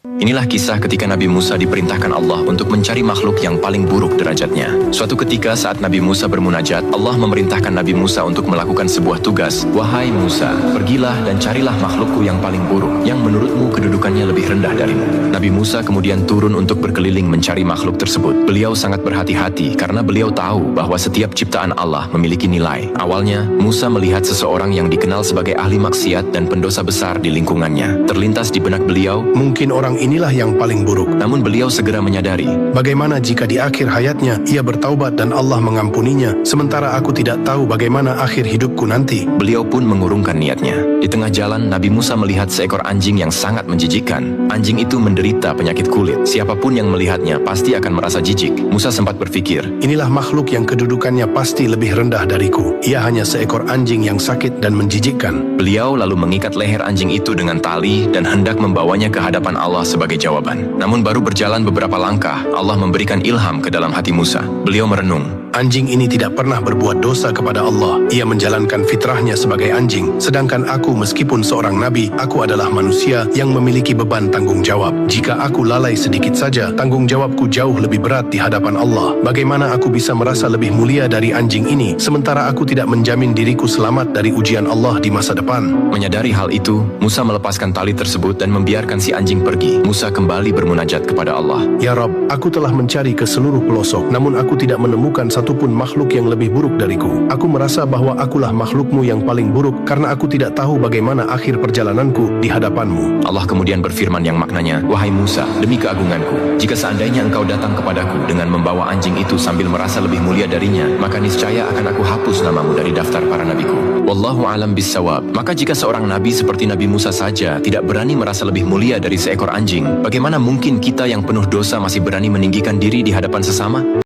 Inilah kisah ketika Nabi Musa diperintahkan Allah untuk mencari makhluk yang paling buruk derajatnya. Suatu ketika saat Nabi Musa bermunajat, Allah memerintahkan Nabi Musa untuk melakukan sebuah tugas. Wahai Musa, pergilah dan carilah makhlukku yang paling buruk, yang menurutmu kedudukannya lebih rendah darimu. Nabi Musa kemudian turun untuk berkeliling mencari makhluk tersebut. Beliau sangat berhati-hati karena beliau tahu bahwa setiap ciptaan Allah memiliki nilai. Awalnya, Musa melihat seseorang yang dikenal sebagai ahli maksiat dan pendosa besar di lingkungannya. Terlintas di benak beliau, mungkin orang inilah yang paling buruk. Namun beliau segera menyadari, bagaimana jika di akhir hayatnya ia bertaubat dan Allah mengampuninya, sementara aku tidak tahu bagaimana akhir hidupku nanti. Beliau pun mengurungkan niatnya. Di tengah jalan, Nabi Musa melihat seekor anjing yang sangat menjijikkan. Anjing itu menderita penyakit kulit. Siapapun yang melihatnya pasti akan merasa jijik. Musa sempat berpikir, inilah makhluk yang kedudukannya pasti lebih rendah dariku. Ia hanya seekor anjing yang sakit dan menjijikkan. Beliau lalu mengikat leher anjing itu dengan tali dan hendak membawanya ke hadapan Allah sebagai jawaban. Namun baru berjalan beberapa langkah, Allah memberikan ilham ke dalam hati Musa. Beliau merenung, anjing ini tidak pernah berbuat dosa kepada Allah. Ia menjalankan fitrahnya sebagai anjing. Sedangkan aku meskipun seorang nabi, aku adalah manusia yang memiliki beban tanggung jawab. Jika aku lalai sedikit saja, tanggung jawabku jauh lebih berat di hadapan Allah. Bagaimana aku bisa merasa lebih mulia dari anjing ini, sementara aku tidak menjamin diriku selamat dari ujian Allah di masa depan? Menyadari hal itu, Musa melepaskan tali tersebut dan membiarkan si anjing pergi. Musa kembali bermunajat kepada Allah. Ya Rabb, aku telah mencari ke seluruh pelosok, namun aku tidak menemukan satupun makhluk yang lebih buruk dariku. Aku merasa bahwa akulah makhlukmu yang paling buruk karena aku tidak tahu bagaimana akhir perjalananku di hadapanmu. Allah kemudian berfirman yang maknanya, wahai Musa, demi keagunganku, jika seandainya engkau datang kepadaku dengan membawa anjing itu sambil merasa lebih mulia darinya, maka niscaya akan aku hapus namamu dari daftar para nabiku. Wallahu alam bissawab. Maka jika seorang nabi seperti Nabi Musa saja tidak berani merasa lebih mulia dari seekor anjing, bagaimana mungkin kita yang penuh dosa masih berani meninggikan diri di hadapan sesama?